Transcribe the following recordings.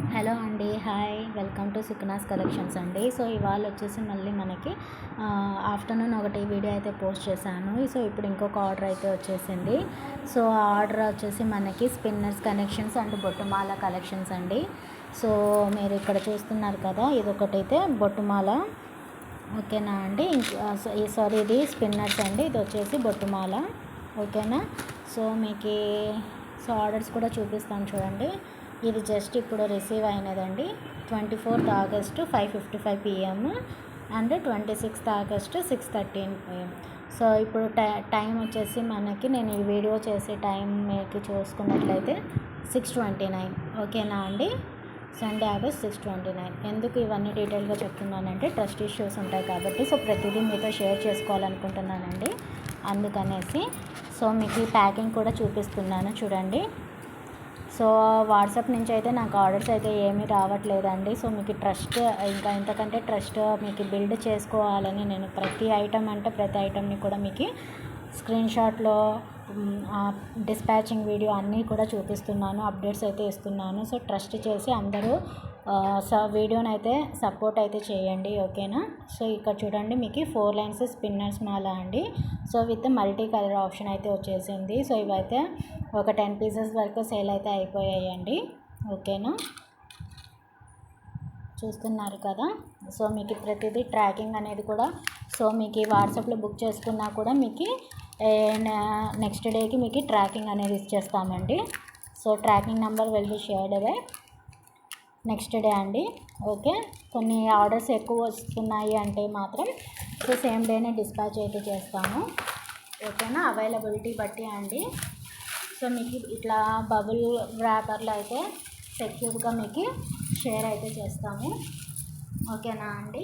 Hello అండి. Hi. Welcome to సుకునాస్ collections అండి. So ఇవాళ వచ్చేసి మళ్ళీ మనకి ఆఫ్టర్నూన్ ఒకటి వీడియో అయితే పోస్ట్ చేశాను. సో ఇప్పుడు ఇంకొక ఆర్డర్ అయితే వచ్చేసింది. సో ఆ ఆర్డర్ వచ్చేసి మనకి స్పిన్నర్స్ కలెక్షన్స్ అండ్ బొట్టుమాల కలెక్షన్స్ అండి. సో మీరు ఇక్కడ చూస్తున్నారు కదా, ఇదొకటైతే బొట్టుమాల, ఓకేనా అండి. సారీ, ఇది స్పిన్నర్స్ అండి, ఇది వచ్చేసి బొట్టుమాల, ఓకేనా. సో మీకు ఆర్డర్స్ కూడా చూపిస్తాను చూడండి. ఇది జస్ట్ ఇప్పుడు రిసీవ్ అయినదండి. 24th August 5:55 PM and 26th August 6:13 PM. So ఇప్పుడు టైం వచ్చేసి మనకి, నేను ఈ వీడియో చేసే టైం మీకు చూసుకున్నట్లయితే 6:29, ఓకేనా అండి. Sunday August 6:29. ఎందుకు ఇవన్నీ డీటెయిల్గా చెప్తున్నానంటే ట్రస్ట్ ఇష్యూస్ ఉంటాయి కాబట్టి, సో ప్రతిదీ మీతో షేర్ చేసుకోవాలనుకుంటున్నానండి, అందుకనేసి. సో మీకు ఈ ప్యాకింగ్ కూడా చూపిస్తున్నాను చూడండి. సో వాట్సాప్ నుంచి అయితే నాకు ఆర్డర్స్ అయితే ఏమీ రావట్లేదండి. సో మీకు ట్రస్ట్, ఇంకా ఇంతకంటే ట్రస్ట్ మీకు బిల్డ్ చేసుకోవాలని నేను ప్రతి ఐటమ్ని కూడా మీకు స్క్రీన్షాట్లో డిస్పాచింగ్ వీడియో అన్నీ కూడా చూపిస్తున్నాను, అప్డేట్స్ అయితే ఇస్తున్నాను. సో ట్రస్ట్ చేసి అందరూ వీడియోని అయితే సపోర్ట్ అయితే చేయండి, ఓకేనా. సో ఇక్కడ చూడండి, మీకు 4 లైన్స్ స్పిన్నర్స్ మాల అండి. So with multi colour option అయితే వచ్చేసింది. సో ఇవైతే ఒక 10 పీసెస్ వరకు సేల్ అయితే అయిపోయాయండి, ఓకేనా. చూస్తున్నారు కదా. సో మీకు ప్రతిదీ ట్రాకింగ్ అనేది కూడా, సో మీకు వాట్సాప్లో బుక్ చేసుకున్నా కూడా మీకు నెక్స్ట్ డేకి మీకు ట్రాకింగ్ అనేది ఇచ్చేస్తామండి. So tracking number will be shared by next day అండి, ఓకే. కొన్ని ఆర్డర్స్ ఎక్కువ వస్తున్నాయి అంటే మాత్రం సో సేమ్ డేనే డిస్పాచ్ అయితే చేస్తాము, ఓకేనా. అవైలబిలిటీ బట్టి అండి. సో మీకు ఇట్లా బబుల్ ర్యాపర్లో అయితే సెక్యూర్గా మీకు షేర్ అయితే చేస్తాము, ఓకేనా అండి.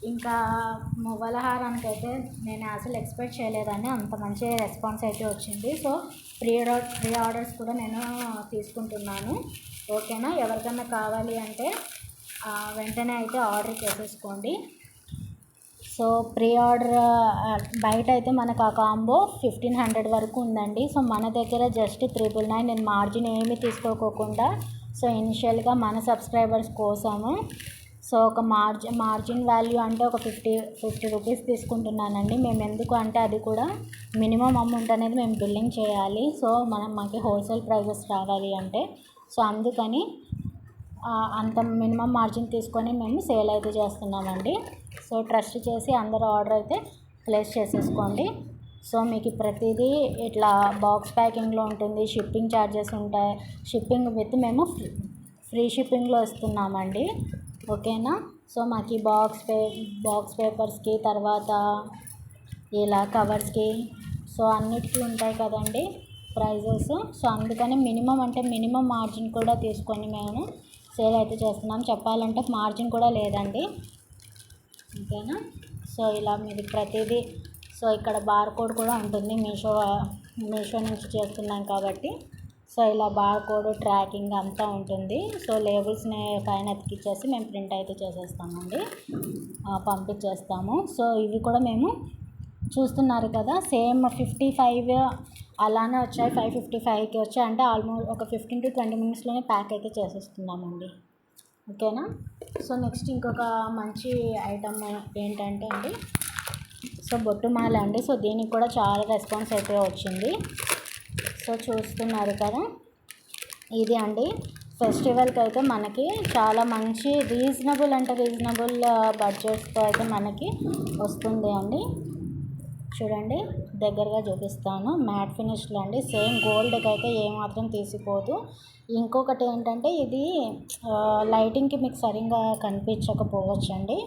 ఇంకా మువ్వలహారానికి అయితే నేను అసలు ఎక్స్పెక్ట్ చేయలేదని అంత మంచి రెస్పాన్స్ అయితే వచ్చింది. సో ప్రీ ఆర్డర్స్ కూడా నేను తీసుకుంటున్నాను, ఓకేనా. ఎవరికన్నా కావాలి అంటే వెంటనే అయితే ఆర్డర్ చేసేసుకోండి. సో ప్రీ ఆర్డర్ బయట అయితే మనకు ఆ కాంబో 1500 వరకు ఉందండి. సో మన దగ్గర జస్ట్ 999. నేను మార్జిన్ ఏమీ తీసుకోకుండా, సో ఇనిషియల్గా మన సబ్స్క్రైబర్స్ కోసము సో ఒక మార్జిన్ వాల్యూ అంటే ఒక 50 రూపీస్ తీసుకుంటున్నానండి. మేము ఎందుకు అంటే అది కూడా మినిమం అమౌంట్ అనేది మేము బిల్లింగ్ చేయాలి. సో మాకు హోల్సేల్ ప్రైజెస్ రావాలి అంటే, సో అందుకని అంత మినిమం మార్జిన్ తీసుకొని మేము సేల్ అయితే చేస్తున్నామండి. సో ట్రస్ట్ చేసి అందరూ ఆర్డర్ అయితే ప్లేస్ చేసేసుకోండి. సో మీకు ప్రతిదీ ఇట్లా బాక్స్ ప్యాకింగ్లో ఉంటుంది, షిప్పింగ్ ఛార్జెస్ ఉంటాయి. షిప్పింగ్ విత్ మేము ఫ్రీ షిప్పింగ్లో ఇస్తున్నామండి, ఓకేనా. సో మాకు ఈ బాక్స్ పేపర్స్కి, తర్వాత ఇలా కవర్స్కి, సో అన్నిటికీ ఉంటాయి కదండి ప్రైజెస్. సో అందుకని మినిమం మార్జిన్ కూడా తీసుకొని మేము సేల్ అయితే చేస్తున్నాం. చెప్పాలంటే మార్జిన్ కూడా లేదండి, ఓకేనా. సో ఇలా మీరు ప్రతిదీ, సో ఇక్కడ బార్ కోడ్ కూడా ఉంటుంది, మీషో నుంచి చేస్తున్నాం కాబట్టి. సో ఇలా బార్ కోడ్ ట్రాకింగ్ అంతా ఉంటుంది. సో లేబుల్స్ని పైన ఎతికిచ్చేసి మేము ప్రింట్ అయితే చేసేస్తామండి, పంపించేస్తాము. సో ఇవి కూడా మేము చూస్తున్నారు కదా, సేమ్ 55 అలానే వచ్చాయి. 555కి వచ్చాయి అంటే ఆల్మోస్ట్ ఒక 15 to 20 మినిట్స్లోనే ప్యాక్ అయితే చేసేస్తున్నామండి, ఓకేనా. సో నెక్స్ట్ ఇంకొక మంచి ఐటమ్ ఏంటంటే అండి, సో బొట్టుమాల అండి. సో దీనికి కూడా చాలా రెస్పాన్స్ అయితే వచ్చింది. సో చూస్తున్నారు కదా, ఇది అండి ఫెస్టివల్కి అయితే మనకి చాలా మంచి రీజనబుల్ బడ్జెట్స్తో అయితే మనకి వస్తుంది అండి. చూడండి, దగ్గరగా చూపిస్తాను. మ్యాట్ ఫినిష్లో అండి, సేమ్ గోల్డ్కి అయితే ఏమాత్రం తీసిపోదు. ఇంకొకటి ఏంటంటే ఇది లైటింగ్కి మీకు సరిగ్గా కనిపించకపోవచ్చండి,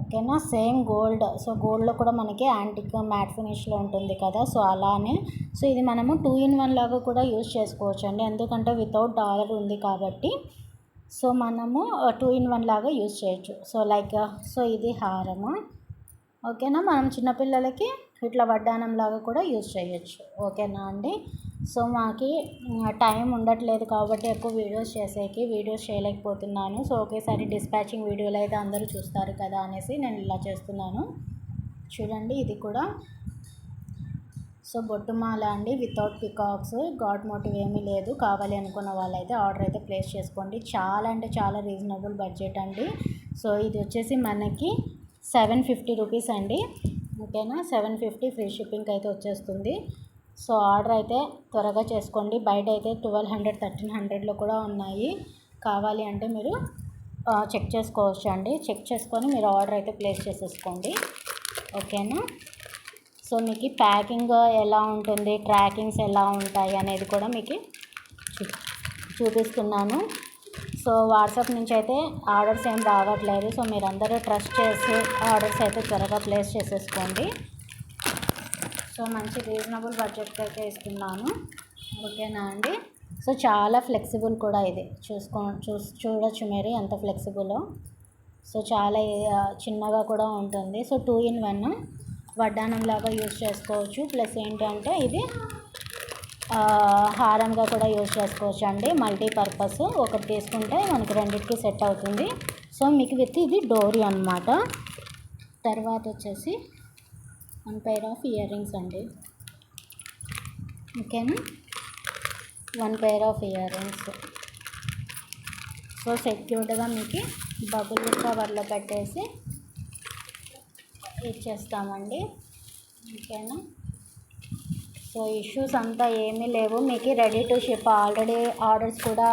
ఓకేనా. సేమ్ గోల్డ్, సో గోల్డ్లో కూడా మనకి యాంటిక్ మ్యాట్ ఫినిష్లో ఉంటుంది కదా, సో అలానే. సో ఇది మనము 2-in-1 లాగా కూడా యూజ్ చేసుకోవచ్చు అండి, ఎందుకంటే వితౌట్ డాలర్ ఉంది కాబట్టి. సో మనము 2-in-1 లాగా యూజ్ చేయొచ్చు. సో లైక్, సో ఇది హారము, ఓకేనా. మనం చిన్నపిల్లలకి ఇట్లా వడ్డానం లాగా కూడా యూజ్ చేయొచ్చు, ఓకేనా అండి. సో మాకు టైం ఉండట్లేదు కాబట్టి ఎక్కువ వీడియోస్ చేయలేకపోతున్నాను. సో ఒకేసారి డిస్పాచింగ్ వీడియోలు అయితే అందరూ చూస్తారు కదా అనేసి నేను ఇలా చేస్తున్నాను. చూడండి ఇది కూడా. సో బొట్టుమాల అండి, వితౌట్ పికాక్స్, గాడ్ మోటివ్ ఏమీ లేదు. కావాలి అనుకున్న వాళ్ళైతే ఆర్డర్ అయితే ప్లేస్ చేసుకోండి. చాలా అంటే చాలా రీజనబుల్ బడ్జెట్ అండి. సో ఇది వచ్చేసి మనకి 750 రూపీస్ అండి. ఓకేనా, 750 ఫ్రీ షిప్పింగ్ అయితే వచ్చేస్తుంది. సో ఆర్డర్ అయితే త్వరగా చేసుకోండి. బయట అయితే 1200 1300లో కూడా ఉన్నాయి. కావాలి అంటే మీరు చెక్ చేసుకోవచ్చు అండి. చెక్ చేసుకొని మీరు ఆర్డర్ అయితే ప్లేస్ చేసేసుకోండి. ఓకేనా. సో మీకు ప్యాకింగ్ ఎలా ఉంటుంది, ట్రాకింగ్స్ ఎలా ఉంటాయి అనేది కూడా మీకు చూపిస్తున్నాను. సో వాట్సాప్ నుంచి అయితే ఆర్డర్స్ ఏం రావట్లేదు. సో మీరందరూ ట్రస్ట్ చేసి ఆర్డర్స్ అయితే త్వరగా ప్లేస్ చేసేసుకోండి. సో మంచి రీజనబుల్ బడ్జెట్కి అయితే ఇస్తున్నాను. ఓకేనా అండి. సో చాలా ఫ్లెక్సిబుల్ కూడా ఇది, చూడొచ్చు మీరు ఎంత ఫ్లెక్సిబుల్లో. సో చాలా చిన్నగా కూడా ఉంటుంది. సో 2 in 1 వడ్డానం లాగా యూజ్ చేసుకోవచ్చు. ప్లస్ ఏంటంటే ఇది హారంగా కూడా యూజ్ చేసుకోవచ్చు అండి. మల్టీపర్పస్ ఒకటి తీసుకుంటే మనకి రెండింటికి సెట్ అవుతుంది. సో మీకు విత్ ఇది డోరీ అనమాట. తర్వాత వచ్చేసి 1 pair ఆఫ్ ఇయర్ రింగ్స్ అండి. ఓకేనా, 1 pair of earrings. So సెక్యూర్డ్గా మీకు బబుల్ కవర్లో పెట్టేసి ఇచ్చేస్తామండి. ఓకేనా. సో ఇష్యూస్ అంతా ఏమీ లేవు. మీకు ready to ship already orders కూడా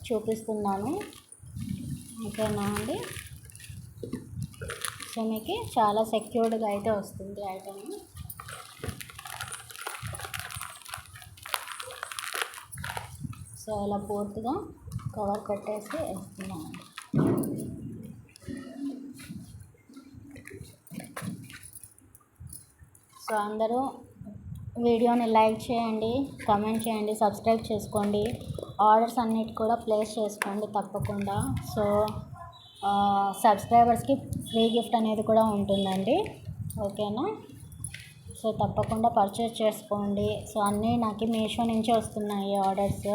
చూపిస్తున్నాను. ఓకేనా అండి. సో మీకు చాలా సెక్యూర్డ్గా అయితే వస్తుంది ఐటమ్. సో అలా పూర్తిగా కవర్ పెట్టేసి వేస్తున్నాను. సో అందరూ వీడియోని లైక్ చేయండి, కమెంట్ చేయండి, సబ్స్క్రైబ్ చేసుకోండి. ఆర్డర్స్ అన్నిటి కూడా ప్లేస్ చేసుకోండి తప్పకుండా. సో సబ్స్క్రైబర్స్కి ఫ్రీ గిఫ్ట్ అనేది కూడా ఉంటుందండి. ఓకేనా. సో తప్పకుండా పర్చేస్ చేసుకోండి. సో అన్నీ నాకు మీషో నుంచే వస్తున్నాయి ఆర్డర్స్.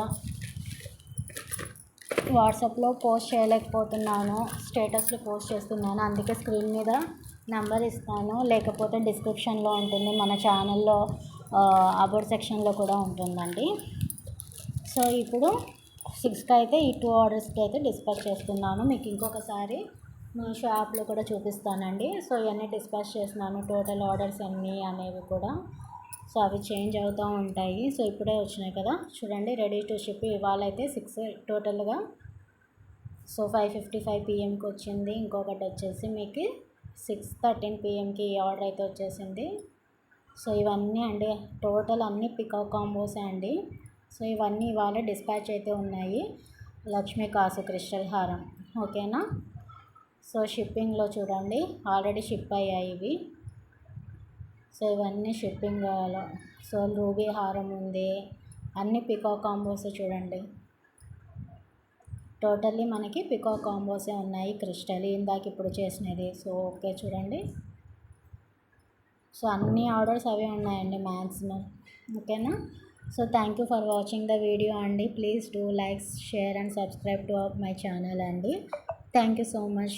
వాట్సాప్లో పోస్ట్ చేయలేకపోతున్నాను, స్టేటస్లో పోస్ట్ చేస్తున్నాను. అందుకే స్క్రీన్ మీద నెంబర్ ఇస్తాను, లేకపోతే డిస్క్రిప్షన్లో ఉంటుంది. మన ఛానల్లో అబౌట్ సెక్షన్లో కూడా ఉంటుందండి. సో ఇప్పుడు 6కి అయితే ఈ 2 ఆర్డర్స్కి అయితే డిస్పాచ్ చేస్తున్నాను. మీకు ఇంకొకసారి మీషో యాప్లో కూడా చూపిస్తానండి. సో ఇవన్నీ డిస్పాచ్ చేస్తున్నాను, టోటల్ ఆర్డర్స్ అన్నీ అనేవి కూడా. సో అవి చేంజ్ అవుతూ ఉంటాయి. సో ఇప్పుడే వచ్చినాయి కదా చూడండి, రెడీ టు షిప్. ఇవాళ అయితే 6 టోటల్గా. సో 5:55 PMకి వచ్చింది. ఇంకొకటి వచ్చేసి మీకు 6:13 PMకి ఈ ఆర్డర్ అయితే వచ్చేసింది. సో ఇవన్నీ అండి, టోటల్ అన్ని పికాక్ కాంబోసే అండి. సో ఇవన్నీ ఇవాళ డిస్పాచ్ అయితే ఉన్నాయి. లక్ష్మీ కాసు క్రిస్టల్ హారం. ఓకేనా. సో షిప్పింగ్లో చూడండి ఆల్రెడీ షిప్ అయ్యాయి ఇవి. సో ఇవన్నీ షిప్పింగ్లో. సో రూబీ హారం ఉంది, అన్ని పికాక్ కాంబోసే చూడండి. టోటల్లీ మనకి పికాక్ కాంబోసే ఉన్నాయి. క్రిస్టల్ ఇందాక ఇప్పుడు చేసినది. సో ఓకే చూడండి. సో అన్ని ఆర్డర్స్ అవే ఉన్నాయండి మ్యాక్సిమం. ఓకేనా. So thank you for watching the video అండి. Please do like, share and subscribe to my channel అండి. Thank you so much.